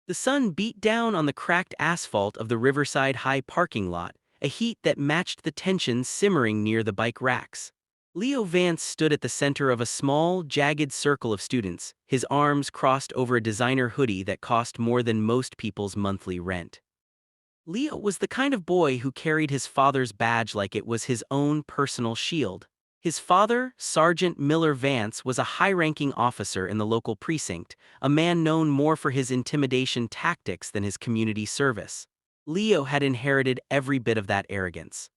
The sun beat down on the cracked asphalt of the Riverside High parking lot, a heat that matched the tension simmering near the bike racks. Leo Vance stood at the center of a small, jagged circle of students, his arms crossed over a designer hoodie that cost more than most people's monthly rent. Leo was the kind of boy who carried his father's badge like it was his own personal shield. His father, Sergeant Miller Vance, was a high-ranking officer in the local precinct, a man known more for his intimidation tactics than his community service. Leo had inherited every bit of that arrogance.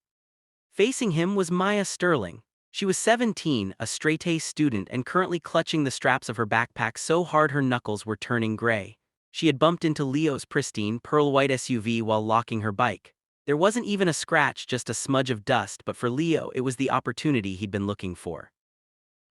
Facing him was Maya Sterling. She was 17, a straight-A student and currently clutching the straps of her backpack so hard her knuckles were turning gray. She had bumped into Leo's pristine, pearl-white SUV while locking her bike. There wasn't even a scratch, just a smudge of dust, but for Leo it was the opportunity he'd been looking for.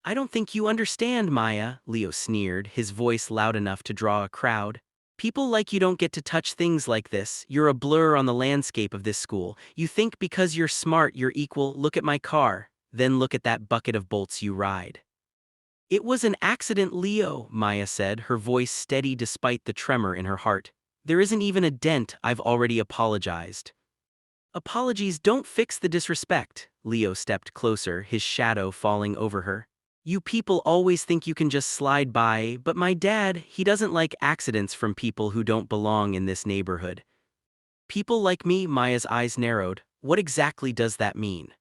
"I don't think you understand, Maya," Leo sneered, his voice loud enough to draw a crowd. "People like you don't get to touch things like this. You're a blur on the landscape of this school. You think because you're smart you're equal. Look at my car. Then look at that bucket of bolts you ride." "It was an accident, Leo," Maya said, her voice steady despite the tremor in her heart. "There isn't even a dent. I've already apologized." "Apologies don't fix the disrespect." Leo stepped closer, his shadow falling over her. "You people always think you can just slide by, but my dad, he doesn't like accidents from people who don't belong in this neighborhood." "People like me?" Maya's eyes narrowed. "What exactly does that mean?"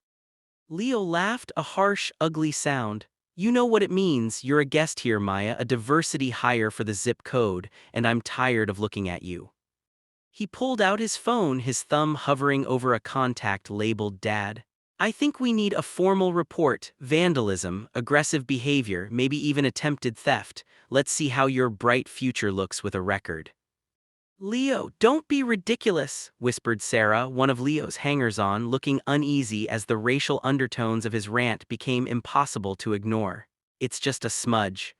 Leo laughed, a harsh, ugly sound. "You know what it means. You're a guest here, Maya, a diversity hire for the zip code, and I'm tired of looking at you." He pulled out his phone, his thumb hovering over a contact labeled Dad. "I think we need a formal report. Vandalism, aggressive behavior, maybe even attempted theft. Let's see how your bright future looks with a record." "Leo, don't be ridiculous," whispered Sarah, one of Leo's hangers-on, looking uneasy as the racial undertones of his rant became impossible to ignore. "It's just a smudge."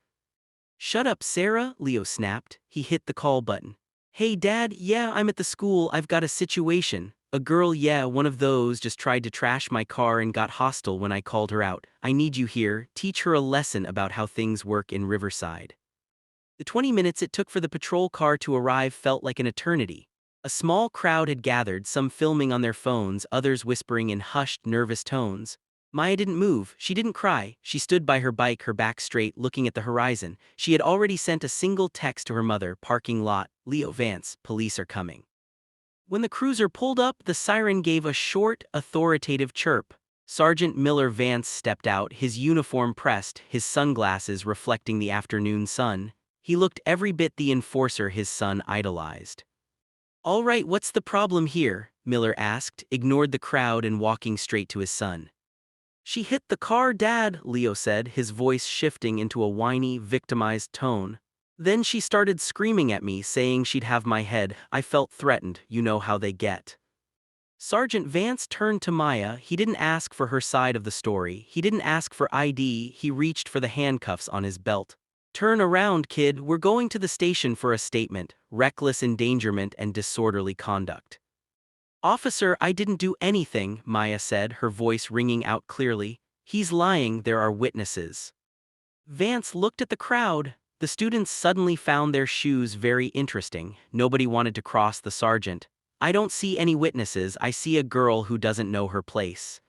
"Shut up, Sarah," Leo snapped. He hit the call button. "Hey, Dad, yeah, I'm at the school. I've got a situation. A girl, yeah, one of those, just tried to trash my car and got hostile when I called her out. I need you here. Teach her a lesson about how things work in Riverside." The 20 minutes it took for the patrol car to arrive felt like an eternity. A small crowd had gathered, some filming on their phones, others whispering in hushed, nervous tones. Maya didn't move, she didn't cry, she stood by her bike, her back straight, looking at the horizon. She had already sent a single text to her mother: "Parking lot, Leo Vance, police are coming." When the cruiser pulled up, the siren gave a short, authoritative chirp. Sergeant Miller Vance stepped out, his uniform pressed, his sunglasses reflecting the afternoon sun. He looked every bit the enforcer his son idolized. "All right, what's the problem here?" Miller asked, ignored the crowd and walking straight to his son. "She hit the car, Dad," Leo said, his voice shifting into a whiny, victimized tone. "Then she started screaming at me, saying she'd have my head. I felt threatened, you know how they get." Sergeant Vance turned to Maya. He didn't ask for her side of the story. He didn't ask for ID. He reached for the handcuffs on his belt. "Turn around, kid. We're going to the station for a statement. Reckless endangerment and disorderly conduct." "Officer, I didn't do anything," Maya said, her voice ringing out clearly. "He's lying. There are witnesses." Vance looked at the crowd. The students suddenly found their shoes very interesting. Nobody wanted to cross the sergeant. "I don't see any witnesses. I see a girl who doesn't know her place."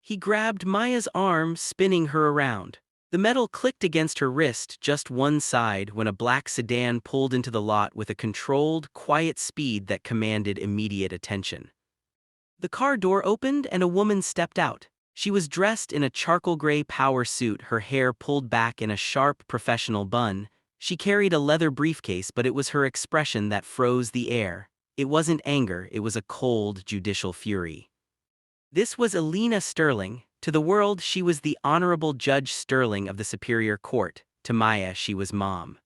He grabbed Maya's arm, spinning her around. The metal clicked against her wrist, just one side, when a black sedan pulled into the lot with a controlled, quiet speed that commanded immediate attention. The car door opened and a woman stepped out. She was dressed in a charcoal gray power suit, her hair pulled back in a sharp, professional bun. She carried a leather briefcase, but it was her expression that froze the air. It wasn't anger, it was a cold, judicial fury. This was Elena Sterling. To the world, she was the Honorable Judge Sterling of the Superior Court. To Maya, she was Mom.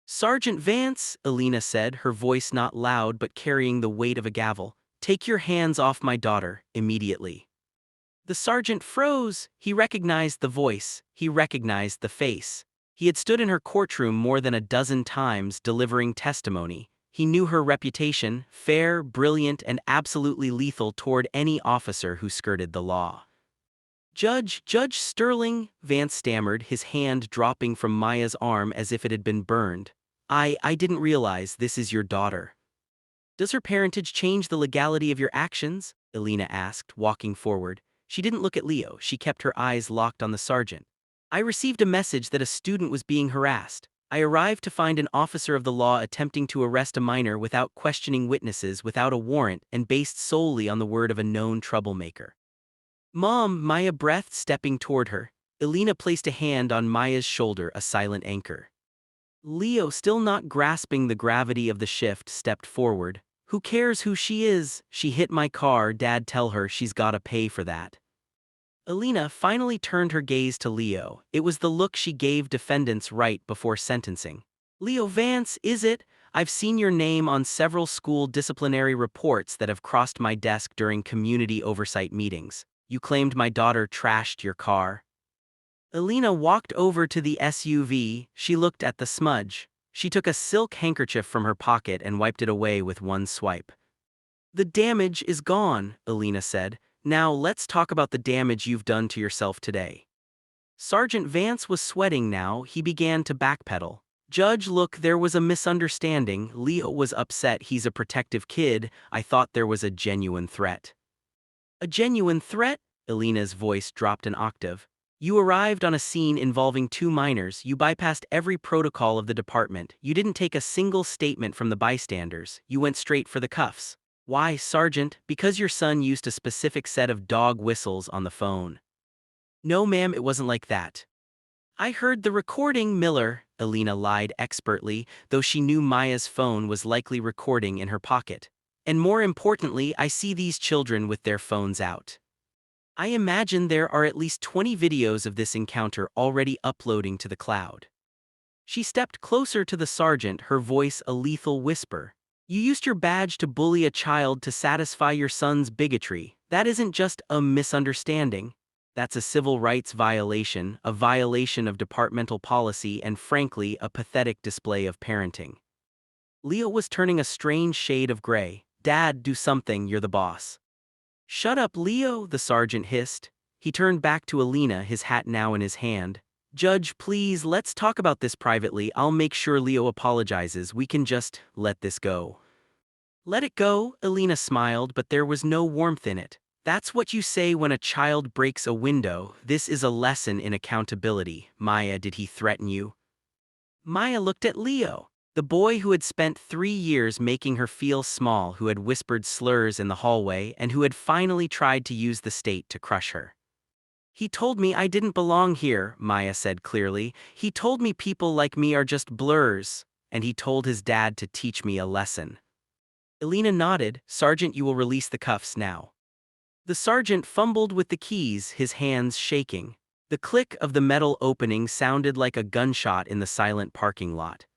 "Sergeant Vance," Elena said, her voice not loud but carrying the weight of a gavel, "take your hands off my daughter, immediately." The sergeant froze. He recognized the voice. He recognized the face. He had stood in her courtroom more than a dozen times delivering testimony. He knew her reputation: fair, brilliant, and absolutely lethal toward any officer who skirted the law. Judge Sterling," Vance stammered, his hand dropping from Maya's arm as if it had been burned. I didn't realize this is your daughter. Does her parentage change the legality of your actions? Elena asked, walking forward. She didn't look at Leo, she kept her eyes locked on the sergeant. I received a message that a student was being harassed. I arrived to find an officer of the law attempting to arrest a minor without questioning witnesses, without a warrant, and based solely on the word of a known troublemaker. Mom, Maya breathed, stepping toward her. Elena placed a hand on Maya's shoulder, a silent anchor. Leo, still not grasping the gravity of the shift, stepped forward. Who cares who she is? She hit my car, Dad, tell her she's gotta pay for that. Elena finally turned her gaze to Leo. It was the look she gave defendants right before sentencing. Leo Vance, is it? I've seen your name on several school disciplinary reports that have crossed my desk during community oversight meetings. You claimed my daughter trashed your car. Elena walked over to the SUV. She looked at the smudge. She took a silk handkerchief from her pocket and wiped it away with one swipe. The damage is gone, Elena said. Now let's talk about the damage you've done to yourself today. Sergeant Vance was sweating now. He began to backpedal. Judge, look, there was a misunderstanding. Leo was upset. He's a protective kid. I thought there was a genuine threat. A genuine threat? Elena's voice dropped an octave. You arrived on a scene involving two minors. You bypassed every protocol of the department. You didn't take a single statement from the bystanders. You went straight for the cuffs. Why, Sergeant? Because your son used a specific set of dog whistles on the phone. No, ma'am, it wasn't like that. I heard the recording, Miller, Elena lied expertly, though she knew Maya's phone was likely recording in her pocket. And more importantly, I see these children with their phones out. I imagine there are at least 20 videos of this encounter already uploading to the cloud. She stepped closer to the sergeant, her voice a lethal whisper. You used your badge to bully a child to satisfy your son's bigotry. That isn't just a misunderstanding. That's a civil rights violation, a violation of departmental policy, and frankly, a pathetic display of parenting. Leo was turning a strange shade of gray. Dad, do something, you're the boss. Shut up, Leo, the sergeant hissed. He turned back to Elena, his hat now in his hand. Judge, please, let's talk about this privately. I'll make sure Leo apologizes. We can just let this go. Let it go, Elena smiled, but there was no warmth in it. That's what you say when a child breaks a window. This is a lesson in accountability. Maya, did he threaten you? Maya looked at Leo. The boy who had spent 3 years making her feel small, who had whispered slurs in the hallway, and who had finally tried to use the state to crush her. He told me I didn't belong here, Maya said clearly. He told me people like me are just blurs, and he told his dad to teach me a lesson. Elena nodded. Sergeant, you will release the cuffs now. The sergeant fumbled with the keys, his hands shaking. The click of the metal opening sounded like a gunshot in the silent parking lot.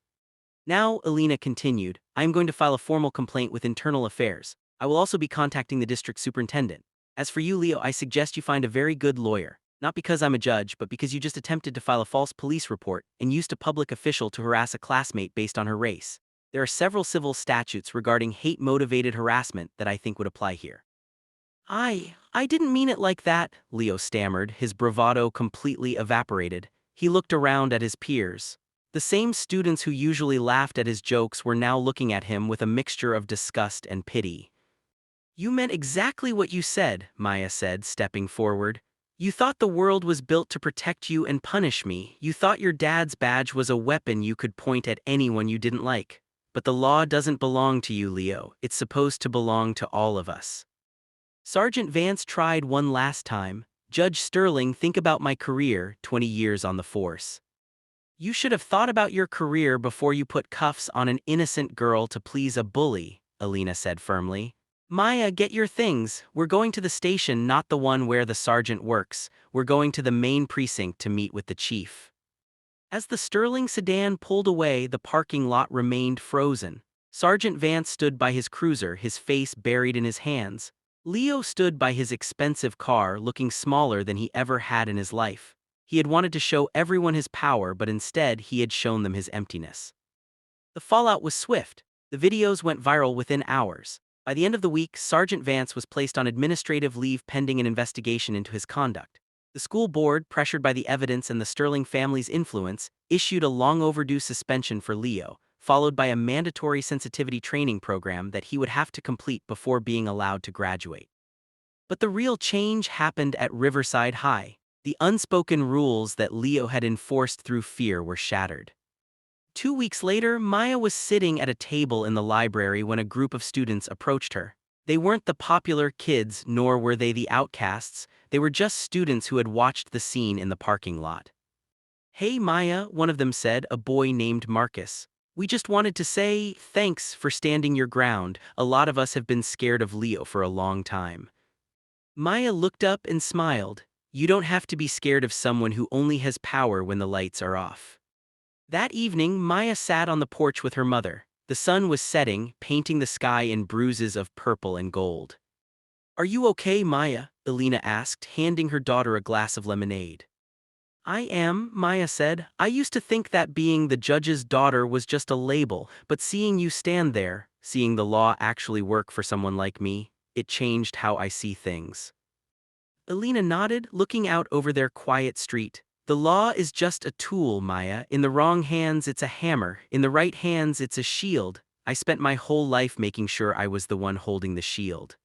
Now, Elena continued, I am going to file a formal complaint with Internal Affairs. I will also be contacting the district superintendent. As for you, Leo, I suggest you find a very good lawyer. Not because I'm a judge, but because you just attempted to file a false police report and used a public official to harass a classmate based on her race. There are several civil statutes regarding hate-motivated harassment that I think would apply here. I didn't mean it like that, Leo stammered, his bravado completely evaporated. He looked around at his peers. The same students who usually laughed at his jokes were now looking at him with a mixture of disgust and pity. You meant exactly what you said, Maya said, stepping forward. You thought the world was built to protect you and punish me. You thought your dad's badge was a weapon you could point at anyone you didn't like. But the law doesn't belong to you, Leo. It's supposed to belong to all of us. Sergeant Vance tried one last time. Judge Sterling, think about my career, 20 years on the force. You should have thought about your career before you put cuffs on an innocent girl to please a bully, Elena said firmly. Maya, get your things. We're going to the station, not the one where the sergeant works. We're going to the main precinct to meet with the chief. As the Sterling sedan pulled away, the parking lot remained frozen. Sergeant Vance stood by his cruiser, his face buried in his hands. Leo stood by his expensive car, looking smaller than he ever had in his life. He had wanted to show everyone his power, but instead he had shown them his emptiness. The fallout was swift. The videos went viral within hours. By the end of the week, Sergeant Vance was placed on administrative leave pending an investigation into his conduct. The school board, pressured by the evidence and the Sterling family's influence, issued a long-overdue suspension for Leo, followed by a mandatory sensitivity training program that he would have to complete before being allowed to graduate. But the real change happened at Riverside High. The unspoken rules that Leo had enforced through fear were shattered. 2 weeks later, Maya was sitting at a table in the library when a group of students approached her. They weren't the popular kids, nor were they the outcasts. They were just students who had watched the scene in the parking lot. "Hey Maya," one of them said, a boy named Marcus. "We just wanted to say thanks for standing your ground. A lot of us have been scared of Leo for a long time." Maya looked up and smiled. "You don't have to be scared of someone who only has power when the lights are off." That evening, Maya sat on the porch with her mother. The sun was setting, painting the sky in bruises of purple and gold. "Are you okay, Maya?" Elena asked, handing her daughter a glass of lemonade. "I am," Maya said. "I used to think that being the judge's daughter was just a label, but seeing you stand there, seeing the law actually work for someone like me, it changed how I see things." Elena nodded, looking out over their quiet street. "The law is just a tool, Maya. In the wrong hands, it's a hammer. In the right hands, it's a shield. I spent my whole life making sure I was the one holding the shield."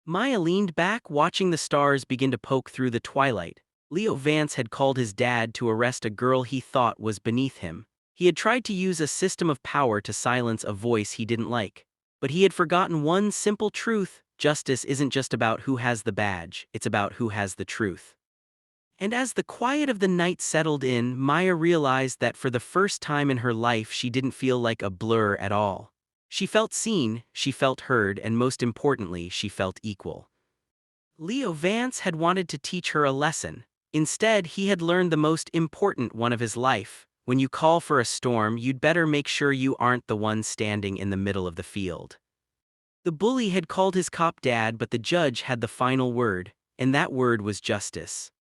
Maya leaned back, watching the stars begin to poke through the twilight. Leo Vance had called his dad to arrest a girl he thought was beneath him. He had tried to use a system of power to silence a voice he didn't like. But he had forgotten one simple truth: justice isn't just about who has the badge, it's about who has the truth. And as the quiet of the night settled in, Maya realized that for the first time in her life she didn't feel like a blur at all. She felt seen, she felt heard, and most importantly, she felt equal. Leo Vance had wanted to teach her a lesson. Instead, he had learned the most important one of his life. When you call for a storm, you'd better make sure you aren't the one standing in the middle of the field. The bully had called his cop dad, but the judge had the final word, and that word was justice.